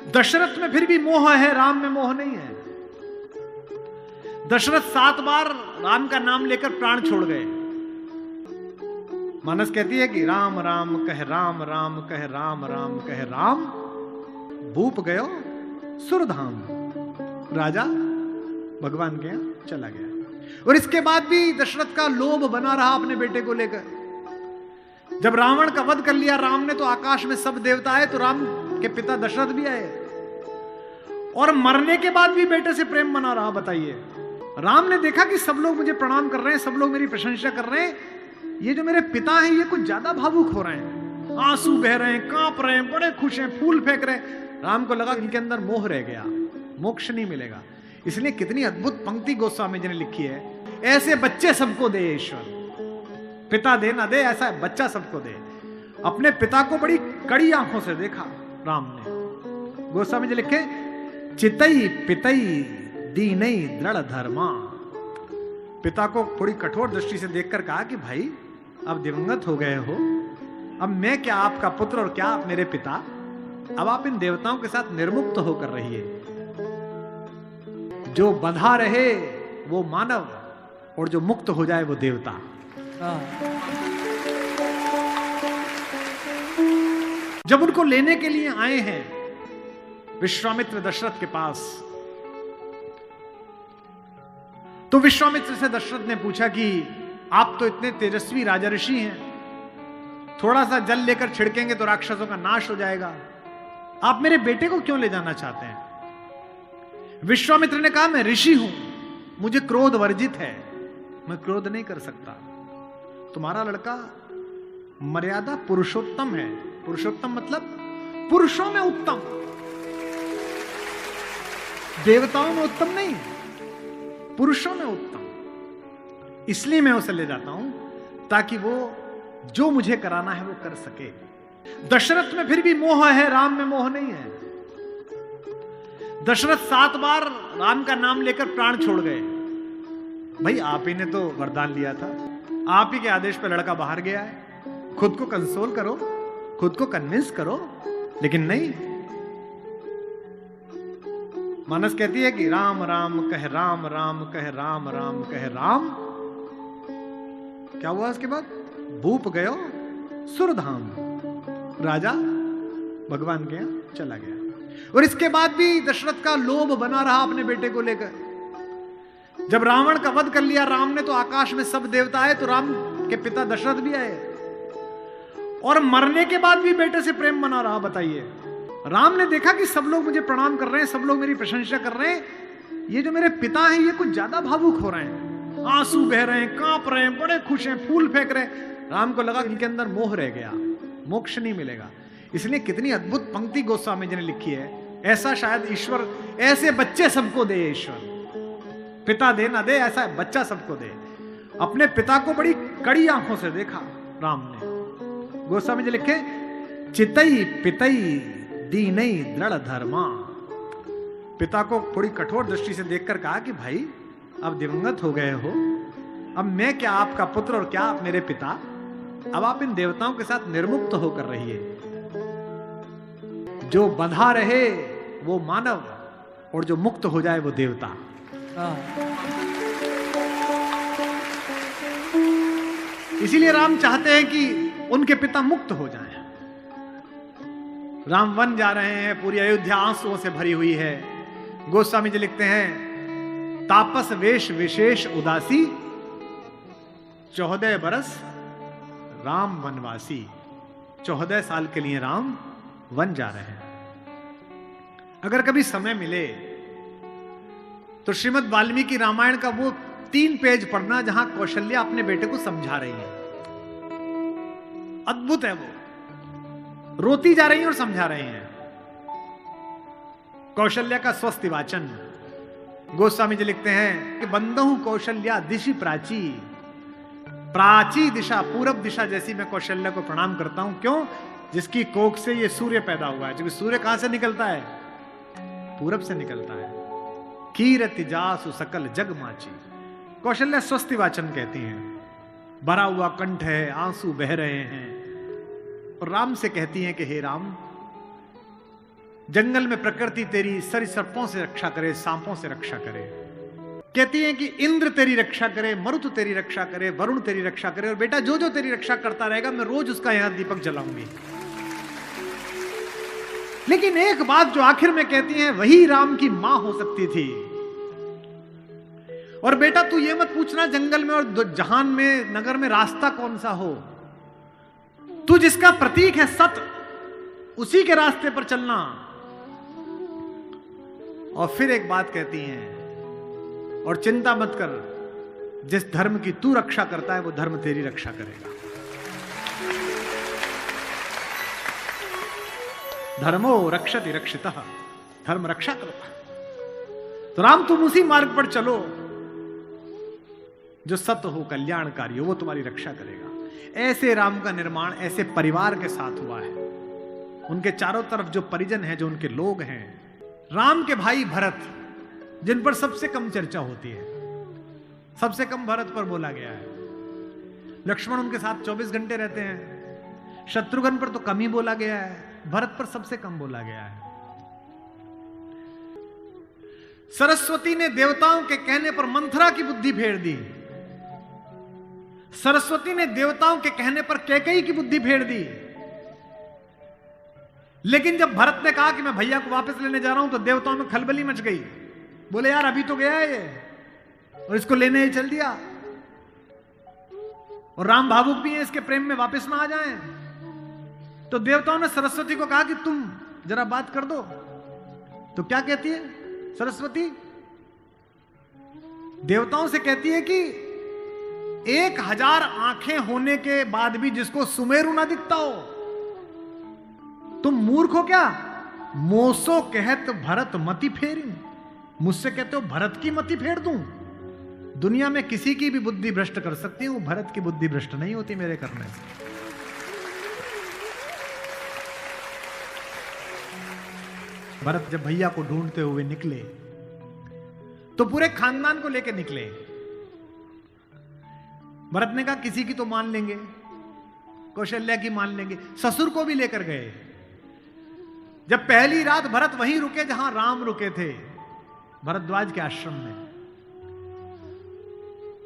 दशरथ में फिर भी मोह है, राम में मोह नहीं है। दशरथ 7 बार राम का नाम लेकर प्राण छोड़ गए। मानस कहती है कि राम राम कह राम राम कह राम राम कह राम, भूप गयो सुरधाम। राजा भगवान के यहां चला गया। और इसके बाद भी दशरथ का लोभ बना रहा अपने बेटे को लेकर। जब रावण का वध कर लिया राम ने, तो आकाश में सब देवता आए, तो राम के पिता दशरथ भी आए। और मरने के बाद भी बेटे से प्रेम बना रहा। बताइए, राम ने देखा कि सब लोग मुझे प्रणाम कर रहे हैं, सब लोग मेरी प्रशंसा कर रहे हैं, ये जो मेरे पिता हैं ये कुछ ज्यादा भावुक हो रहे हैं, आंसू बह रहे हैं, कांप रहे हैं, बड़े खुश हैं, फूल फेंक रहे हैं। राम को लगा कि इनके अंदर मोह रह गया, मोक्ष नहीं मिलेगा। इसलिए कितनी अद्भुत पंक्ति गोस्वामी जी ने लिखी है, ऐसे बच्चे सबको दे ईश्वर, पिता दे ना दे, ऐसा बच्चा सबको दे। अपने पिता को बड़ी कड़ी आंखों से देखा राम ने। गोस्वामी जी लिखे, चितई पितई दीनई दृढ़ धर्मा। पिता को थोड़ी कठोर दृष्टि से देखकर कहा कि भाई अब दिवंगत हो गए हो, अब मैं क्या आपका पुत्र और क्या आप मेरे पिता, अब आप इन देवताओं के साथ निर्मुक्त होकर रहिए। जो बंधा रहे वो मानव, और जो मुक्त हो जाए वो देवता। जब उनको लेने के लिए आए हैं विश्वामित्र दशरथ के पास, तो विश्वामित्र से दशरथ ने पूछा कि आप तो इतने तेजस्वी राजा ऋषि हैं, थोड़ा सा जल लेकर छिड़केंगे तो राक्षसों का नाश हो जाएगा, आप मेरे बेटे को क्यों ले जाना चाहते हैं? विश्वामित्र ने कहा, मैं ऋषि हूं, मुझे क्रोध वर्जित है, मैं क्रोध नहीं कर सकता। तुम्हारा लड़का मर्यादा पुरुषोत्तम है। पुरुषोत्तम मतलब पुरुषों में उत्तम, देवताओं में उत्तम नहीं, पुरुषों में उत्तम। इसलिए मैं उसे ले जाता हूं ताकि वो जो मुझे कराना है वो कर सके। दशरथ में फिर भी मोह है, राम में मोह नहीं है। दशरथ 7 बार राम का नाम लेकर प्राण छोड़ गए। भाई आप ही ने तो वरदान लिया था, आप ही के आदेश पर लड़का बाहर गया है, खुद को कंसोल करो, खुद को कन्विंस करो, लेकिन नहीं। मानस कहती है कि राम राम कह राम राम कह राम राम कह राम, क्या हुआ उसके बाद? भूप गयो सुरधाम। राजा भगवान के यहां चला गया। और इसके बाद भी दशरथ का लोभ बना रहा अपने बेटे को लेकर। जब रावण का वध कर लिया राम ने, तो आकाश में सब देवता आए, तो राम के पिता दशरथ भी आए। और मरने के बाद भी बेटे से प्रेम बना रहा। बताइए, राम ने देखा कि सब लोग मुझे प्रणाम कर रहे हैं, सब लोग मेरी प्रशंसा कर रहे हैं, ये जो मेरे पिता हैं ये कुछ ज्यादा भावुक हो रहे हैं, आंसू बह रहे हैं, कांप रहे हैं, बड़े खुश हैं, फूल फेंक रहे हैं। राम को लगा कि इनके अंदर मोह रह गया, मोक्ष नहीं मिलेगा। इसलिए कितनी अद्भुत पंक्ति गोस्वामी जी ने लिखी है, ऐसा शायद ईश्वर, ऐसे बच्चे सबको दे ईश्वर, पिता दे ना दे, ऐसा बच्चा सबको दे। अपने पिता को बड़ी कड़ी आंखों से देखा राम ने। गोस्वामी जी लिखे, चितई पितई दीनई दृढ़ धर्मा। पिता को थोड़ी कठोर दृष्टि से देखकर कहा कि भाई अब दिवंगत हो गए हो, अब मैं क्या आपका पुत्र और क्या आप मेरे पिता, अब आप इन देवताओं के साथ निर्मुक्त होकर रहिए। जो बंधा रहे वो मानव, और जो मुक्त हो जाए वो देवता। इसीलिए राम चाहते हैं कि उनके पिता मुक्त हो जाएं। राम वन जा रहे हैं, पूरी अयोध्या आंसुओं से भरी हुई है। गोस्वामी जी लिखते हैं, तापस वेश विशेष उदासी, 14 बरस राम वनवासी। 14 साल के लिए राम वन जा रहे हैं। अगर कभी समय मिले तो श्रीमद् वाल्मीकि रामायण का वो 3 पेज पढ़ना जहां कौशल्या अपने बेटे को समझा रही है। अद्भुत है, वो रोती जा रही है और समझा रही हैं। कौशल्या का स्वस्ति वाचन। गोस्वामी जी लिखते हैं कि बंदहु कौशल्या दिशि प्राची, प्राची दिशा, पूरब दिशा जैसी मैं कौशल्या को प्रणाम करता हूं। क्यों? जिसकी कोख से ये सूर्य पैदा हुआ है। क्योंकि सूर्य कहां से निकलता है? पूरब से निकलता है। कीरति जासु सकल जग माची। कौशल्या स्वस्ति वाचन कहती हैं। भरा हुआ कंठ है, आंसू बह रहे हैं, और राम से कहती हैं कि हे राम, जंगल में प्रकृति तेरी सरीसृपों से रक्षा करे, सांपों से रक्षा करे। कहती है कि इंद्र तेरी रक्षा करे, मरुत तेरी रक्षा करे, वरुण तेरी रक्षा करे, और बेटा जो जो तेरी रक्षा करता रहेगा मैं रोज उसका यहां दीपक जलाऊंगी। लेकिन एक बात जो आखिर में कहती है, वही राम की मां हो सकती थी। और बेटा तू ये मत पूछना जंगल में और जहान में, नगर में रास्ता कौन सा हो, तू जिसका प्रतीक है सत्य, उसी के रास्ते पर चलना। और फिर एक बात कहती हैं, और चिंता मत कर, जिस धर्म की तू रक्षा करता है वो धर्म तेरी रक्षा करेगा। धर्मो रक्षति रक्षितः, धर्म रक्षा करता। तो राम तुम उसी मार्ग पर चलो जो सत्य हो, कल्याणकारी हो, वो तुम्हारी रक्षा करेगा। ऐसे राम का निर्माण ऐसे परिवार के साथ हुआ है। उनके चारों तरफ जो परिजन हैं, जो उनके लोग हैं, राम के भाई भरत, जिन पर सबसे कम चर्चा होती है, सबसे कम भरत पर बोला गया है। लक्ष्मण उनके साथ 24 घंटे रहते हैं, शत्रुघ्न पर तो कम ही बोला गया है, भरत पर सबसे कम बोला गया है। सरस्वती ने देवताओं के कहने पर मंथरा की बुद्धि फेर दी। सरस्वती ने देवताओं के कहने पर कैकेयी की बुद्धि फेर दी। लेकिन जब भरत ने कहा कि मैं भैया को वापस लेने जा रहा हूं, तो देवताओं में खलबली मच गई। बोले यार अभी तो गया है ये, और इसको लेने ही चल दिया। और राम भावुक भी है, इसके प्रेम में वापस ना आ जाएं। तो देवताओं ने सरस्वती को कहा कि तुम जरा बात कर दो। तो क्या कहती है सरस्वती? देवताओं से कहती है कि 1000 आंखें होने के बाद भी जिसको सुमेरु ना दिखता हो, तुम मूर्ख हो क्या? मोसो कहत भरत मति फेरी, मुझसे कहते हो भरत की मति फेर दूं? दुनिया में किसी की भी बुद्धि भ्रष्ट कर सकती हूं, भरत की बुद्धि भ्रष्ट नहीं होती मेरे करने से। भरत जब भैया को ढूंढते हुए निकले तो पूरे खानदान को लेकर निकले। भरत ने कहा किसी की तो मान लेंगे, कौशल्या की मान लेंगे, ससुर को भी लेकर गए। जब पहली रात भरत वहीं रुके जहां राम रुके थे, भरद्वाज के आश्रम में।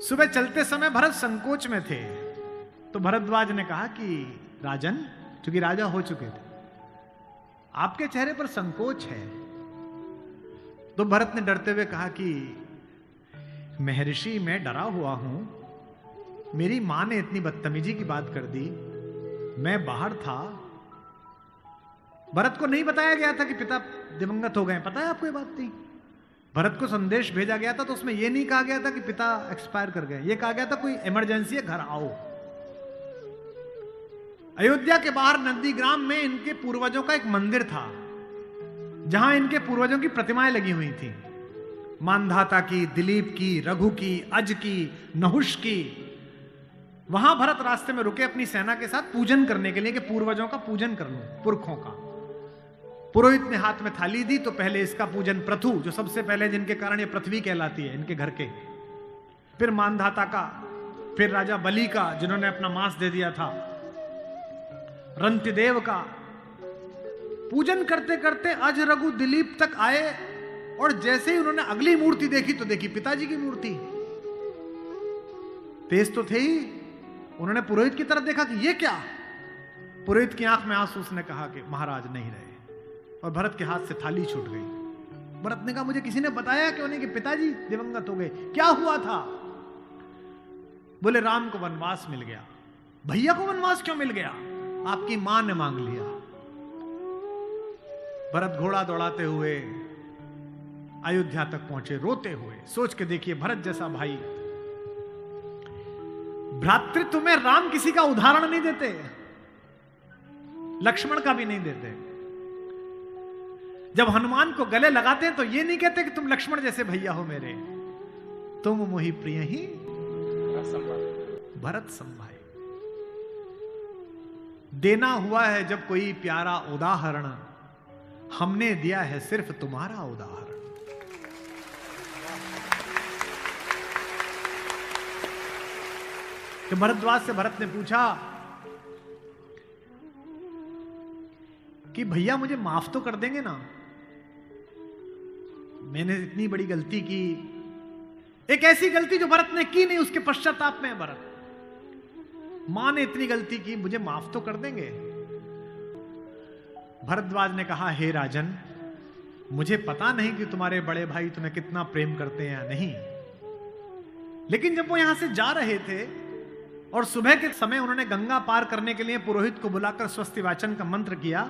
सुबह चलते समय भरत संकोच में थे, तो भरद्वाज ने कहा कि राजन, क्योंकि राजा हो चुके थे, आपके चेहरे पर संकोच है। तो भरत ने डरते हुए कहा कि महर्षि मैं डरा हुआ हूं, मेरी मां ने इतनी बदतमीजी की बात कर दी, मैं बाहर था। भरत को नहीं बताया गया था कि पिता दिवंगत हो गए, पता है आपको ये बात थी? भरत को संदेश भेजा गया था तो उसमें यह नहीं कहा गया था कि पिता एक्सपायर कर गए, यह कहा गया था कोई इमरजेंसी है, घर आओ। अयोध्या के बाहर नंदीग्राम में इनके पूर्वजों का एक मंदिर था, जहां इनके पूर्वजों की प्रतिमाएं लगी हुई थी। मानधाता की, दिलीप की, रघु की, अज की, नहुष की। वहां भरत रास्ते में रुके अपनी सेना के साथ पूजन करने के लिए, कि पूर्वजों का पूजन कर लूं, पुरखों का। पुरोहित ने हाथ में थाली दी, तो पहले इसका पूजन प्रथु, जो सबसे पहले जिनके कारण ये पृथ्वी कहलाती है, इनके घर के, फिर मानधाता का, फिर राजा बलि का जिन्होंने अपना मांस दे दिया था, रंतिदेव का। पूजन करते करते अज, रघु, दिलीप तक आए, और जैसे ही उन्होंने अगली मूर्ति देखी तो देखी पिताजी की मूर्ति। तेज तो थे ही, उन्होंने पुरोहित की तरफ देखा कि ये क्या? पुरोहित की आंख में आंसू, उसने कहा कि महाराज नहीं रहे, और भरत के हाथ से थाली छूट गई। भरत ने कहा मुझे किसी ने बताया क्यों नहीं कि पिताजी दिवंगत हो गए, क्या हुआ था? बोले राम को वनवास मिल गया। भैया को वनवास क्यों मिल गया? आपकी मां ने मांग लिया। भरत घोड़ा दौड़ाते हुए अयोध्या तक पहुंचे, रोते हुए। सोच के देखिए, भरत जैसा भाई, भ्रातृत्व में राम किसी का उदाहरण नहीं देते, लक्ष्मण का भी नहीं देते। जब हनुमान को गले लगाते हैं तो ये नहीं कहते कि तुम लक्ष्मण जैसे भैया हो मेरे, तुम मोहि प्रिय ही भरत संभाई। देना हुआ है जब कोई प्यारा उदाहरण, हमने दिया है सिर्फ तुम्हारा उदाहरण। तो भरद्वाज से भरत ने पूछा कि भैया मुझे माफ तो कर देंगे ना, मैंने इतनी बड़ी गलती की, एक ऐसी गलती जो भरत ने की नहीं, उसके पश्चाताप में भरत, मां ने इतनी गलती की, मुझे माफ तो कर देंगे। भरद्वाज ने कहा, हे राजन, मुझे पता नहीं कि तुम्हारे बड़े भाई तुम्हें कितना प्रेम करते हैं या नहीं, लेकिन जब वो यहां से जा रहे थे और सुबह के समय उन्होंने गंगा पार करने के लिए पुरोहित को बुलाकर स्वस्ति वाचन का मंत्र किया,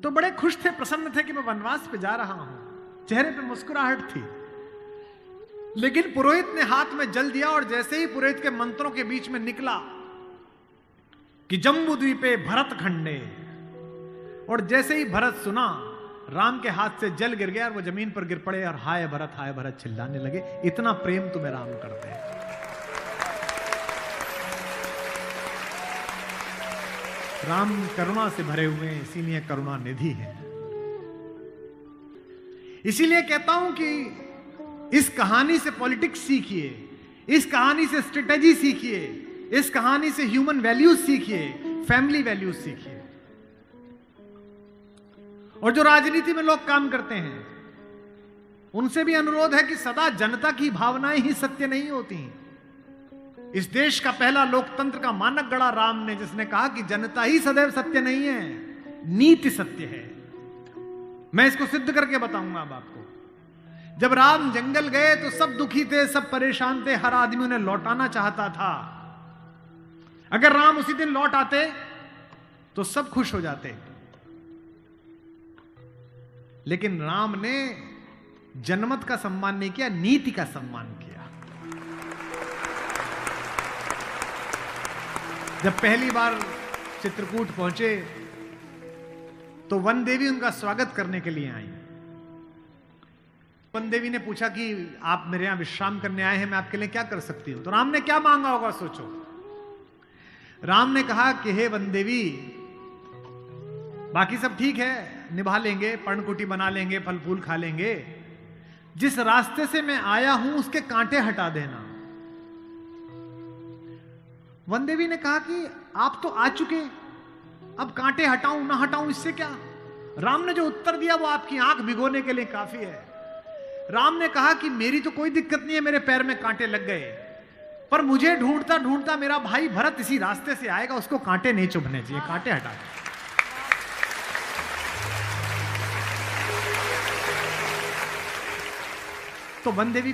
तो बड़े खुश थे, प्रसन्न थे कि मैं वनवास पे जा रहा हूं, चेहरे पे मुस्कुराहट थी। लेकिन पुरोहित ने हाथ में जल दिया और जैसे ही पुरोहित के मंत्रों के बीच में निकला कि जम्बू द्वीपे भरत खंडे, और जैसे ही भरत सुना, राम के हाथ से जल गिर गया और वो जमीन पर गिर पड़े और हाय भरत चिल्लाने लगे, इतना प्रेम तुम्हें राम करते हैं। राम करुणा से भरे हुए हैं, इसीलिए करुणा निधि है। इसीलिए कहता हूं कि इस कहानी से पॉलिटिक्स सीखिए, इस कहानी से स्ट्रेटेजी सीखिए, इस कहानी से ह्यूमन वैल्यूज सीखिए, फैमिली वैल्यूज सीखिए। और जो राजनीति में लोग काम करते हैं, उनसे भी अनुरोध है कि सदा जनता की भावनाएं ही सत्य नहीं होती। इस देश का पहला लोकतंत्र का मानक गढ़ा राम ने, जिसने कहा कि जनता ही सदैव सत्य नहीं है, नीति सत्य है। मैं इसको सिद्ध करके बताऊंगा अब आपको। जब राम जंगल गए तो सब दुखी थे, सब परेशान थे, हर आदमी उन्हें लौटाना चाहता था। अगर राम उसी दिन लौट आते तो सब खुश हो जाते, लेकिन राम ने जनमत का सम्मान नहीं किया, नीति का सम्मान किया। जब पहली बार चित्रकूट पहुंचे तो वन देवी उनका स्वागत करने के लिए आई। वन देवी ने पूछा कि आप मेरे यहां विश्राम करने आए हैं, मैं आपके लिए क्या कर सकती हूं। तो राम ने क्या मांगा होगा सोचो। राम ने कहा कि हे वन देवी, बाकी सब ठीक है, निभा लेंगे, पर्णकुटी बना लेंगे, फल फूल खा लेंगे, जिस रास्ते से मैं आया हूं उसके कांटे हटा देना। वन देवी ने कहा कि आप तो आ चुके, अब कांटे हटाऊं ना हटाऊं इससे क्या। राम ने जो उत्तर दिया वो आपकी आंख भिगोने के लिए काफी है। राम ने कहा कि मेरी तो कोई दिक्कत नहीं है, मेरे पैर में कांटे लग गए, पर मुझे ढूंढता ढूंढता मेरा भाई भरत इसी रास्ते से आएगा, उसको कांटे नहीं चुभने चाहिए, कांटे हटा दे। तो वन देवी को